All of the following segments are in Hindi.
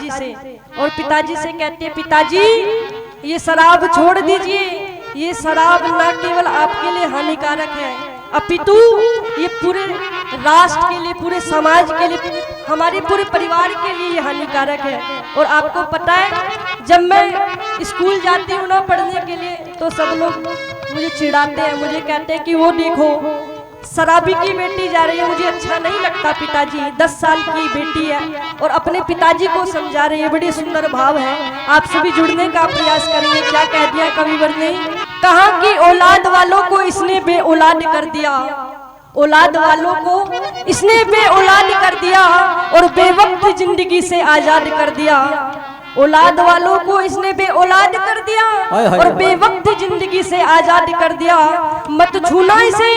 पिताजी से और पिताजी से कहती है, पिताजी ये शराब छोड़ दीजिए, ये शराब न केवल आपके लिए हानिकारक है अपितु ये पूरे राष्ट्र के लिए, पूरे समाज के लिए, हमारे पूरे परिवार के लिए ये हानिकारक है। और आपको पता है जब मैं स्कूल जाती हूँ ना पढ़ने के लिए तो सब लोग मुझे चिढ़ाते हैं, मुझे कहते हैं कि वो देखो शराबी की बेटी जा रही है, मुझे अच्छा नहीं लगता पिताजी। 10 साल की बेटी है और अपने पिताजी को समझा रही है, बड़ी सुंदर भाव है। आपसे भी जुड़ने का प्रयास करेंगे। क्या कह दिया कविवर ने, कहा कि औलाद वालों को इसने बे औलाद कर दिया, औलाद वालों को इसने बे औलाद कर दिया और बेवक्त जिंदगी से आजाद कर दिया। औलाद वालों को इसने बे औलाद कर दिया और बेवक्त जिंदगी से आजाद कर दिया। मत छूना इसे,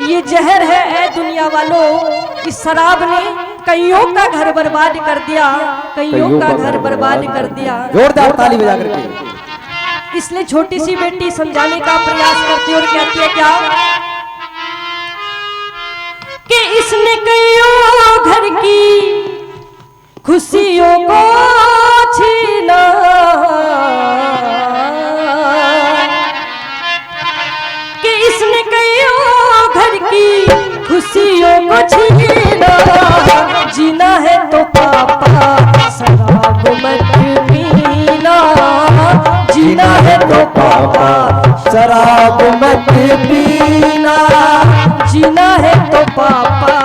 ये जहर है ऐ दुनिया वालों। इस शराब ने कईयों का घर बर्बाद कर दिया, कईयों का घर बर्बाद कर दिया। जोरदार ताली बजा करके। इसलिए छोटी सी बेटी समझाने का प्रयास करती है और कहती है क्या कि इसने कईयों घर की खुशियों को छीना, कि इसने कईयों घर की खुशियों को छीना। जीना है तो पापा शराब मत पीना, जीना है तो पापा शराब मत पीना, जीना है तो पापा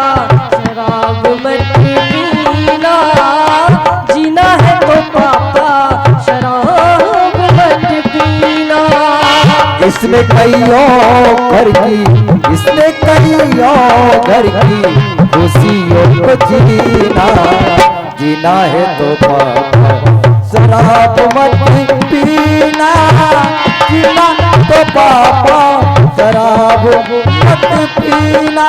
शराब मत पीना, जीना है तो पापा शराब मत पीना। इसने कईयों घर की, इसने कईयों घर की खुशियों को जीना, जीना है तो पापा शराब मत पीना, जीना तो पापा शराब मत पीना।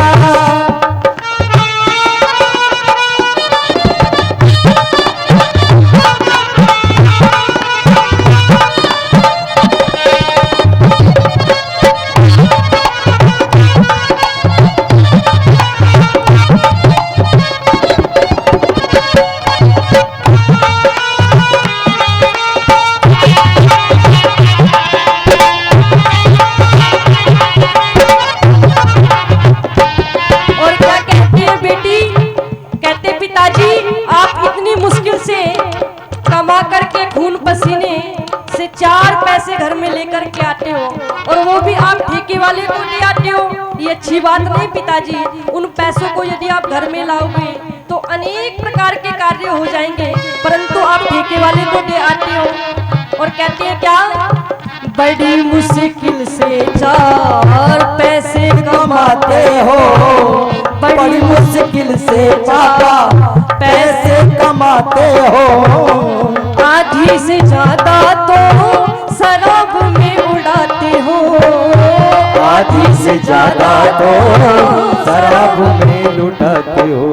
कमा करके खून पसीने से 4 पैसे घर में लेकर के आते हो और वो भी आप ठेके वाले को दे आते हो, ये अच्छी बात नहीं पिताजी। उन पैसों को यदि आप घर में लाओगे तो अनेक प्रकार के कार्य हो जाएंगे, परंतु आप ठेके वाले को दे आते हो और कहते हैं क्या, बड़ी मुश्किल से 4 पैसे कमाते हो, बड़ी मुश्किल से पापा पैसे कमाते हो। आधी से ज्यादा तो शराब में उड़ाते हो, आधी से ज्यादा तो शराब में लुटाते हो।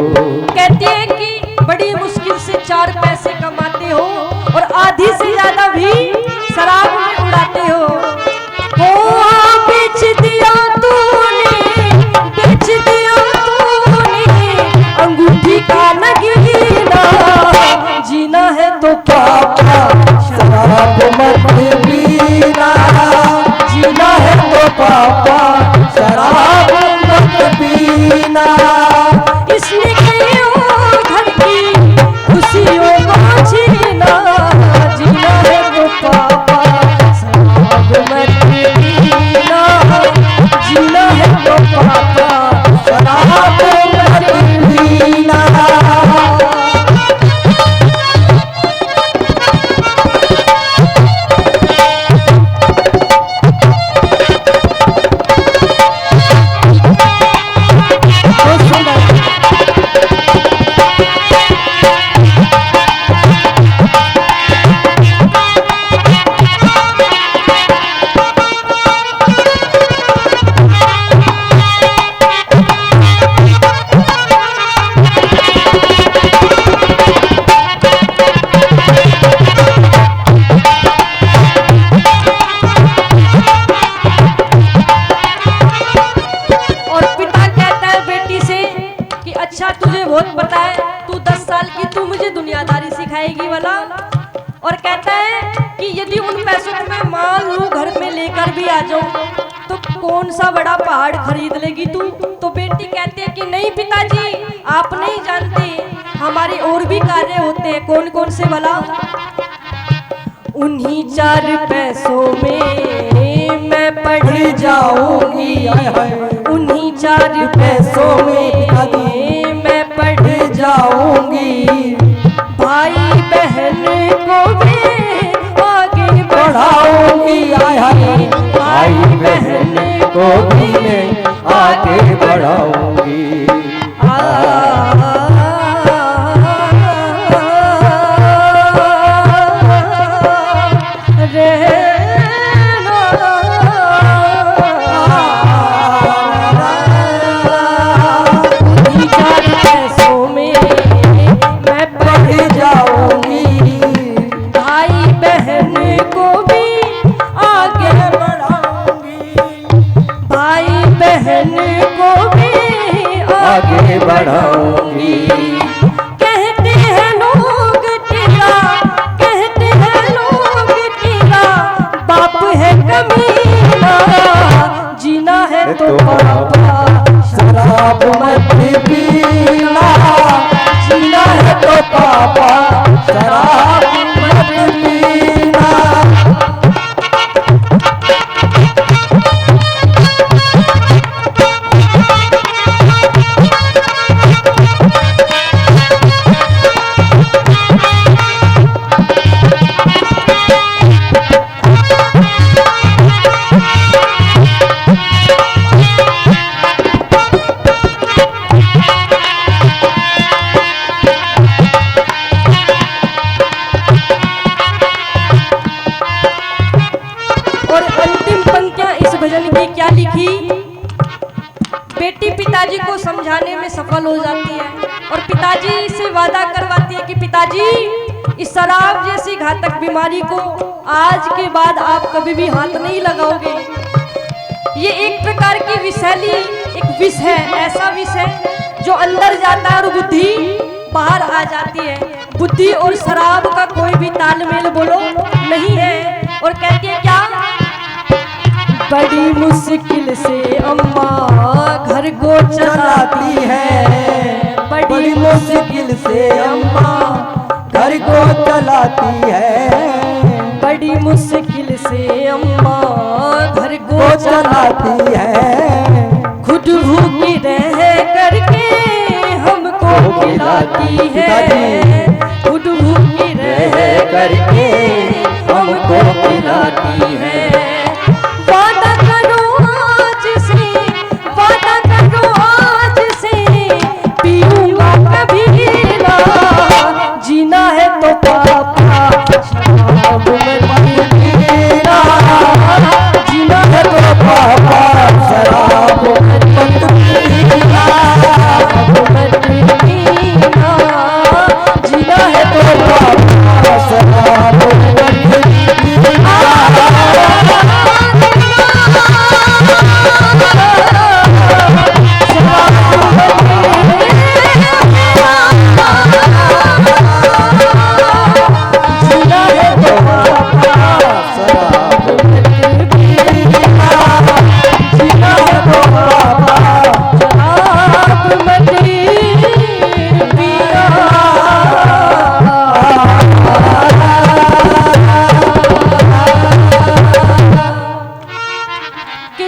कहते हैं कि बड़ी मुश्किल से 4 पैसे कमाते हो और आधी से ज्यादा भी शराब में उड़ाते हो। बेच दिया तूने, बेच दिया तूने अंगूठी का नगीना, जीना है तो पापा शराब मत पीना, जीना है तो पापा शराब मत पीना। इसने कईयों घर की खुशियों को छीना, जीना है तो पापा शराब मत पीना, जीना है तो पापा शराब मत पीना। तो और कहता है कि यदि उन पैसों को मैं मान लूं घर में लेकर भी आ जाऊं तो कौन सा बड़ा पहाड़ खरीद लेगी तू। तो बेटी कहती है कि नहीं पिताजी, आप नहीं जानते, हमारे और भी कार्य होते हैं। कौन कौन से भला? उन्हीं 4 पैसों में मैं पढ़ जाऊंगी, उन्हीं 4 पैसों में मैं पढ़ जाऊंगी, भाई बहन को भी आगे बढ़ाऊंगी, भाई बहन को भी मैं आगे बढ़ाऊंगी। आगे बढ़ाऊंगी। कहते हैं लोग तेरा, कहते हैं लोग तेरा बाप है कमीना, जीना है तो पापा शराब मत पीना, जीना है तो पापा शराब मत पीना। क्या लिखी? बेटी पिताजी को समझाने में सफल हो जाती है और पिताजी से वादा करवाती है कि पिताजी, इस शराब जैसी घातक बीमारी को आज के बाद आप कभी भी हाथ नहीं लगाओगे। ये एक प्रकार की विषैली एक विष है, ऐसा विष है जो अंदर जाता है और बुद्धि बाहर आ जाती है। बुद्धि और शराब का कोई भी तालमेल बोलो नहीं है। और कहती है क्या? बड़ी मुश्किल से अम्मा घर को चलाती है, बड़ी मुश्किल से अम्मा घर को चलाती है, बड़ी मुश्किल से अम्मा घर को चलाती है, खुद भूखी रह करके हमको खिलाती है, खुद भूखी रह करके हमको खिलाती है। वादा करो आज से, वादा करो आज से, पीऊंगा कभी ना, जीना है तो पापा शराब मत पीना, जीना है तो पापा शराब मत पीना, मत पीना, जीना है तो पापा शराब मत पीना।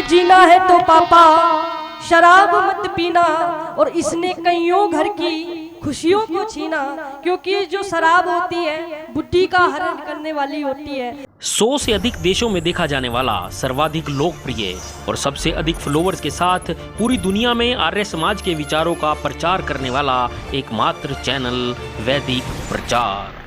जीना है तो पापा शराब मत पीना। और इसने कईयों घर की खुशियों को छीना, क्योंकि जो शराब होती है बुद्धि का हरण करने वाली होती है। 100 से अधिक देशों में देखा जाने वाला सर्वाधिक लोकप्रिय और सबसे अधिक फॉलोअर्स के साथ पूरी दुनिया में आर्य समाज के विचारों का प्रचार करने वाला एकमात्र चैनल वैदिक प्रचार।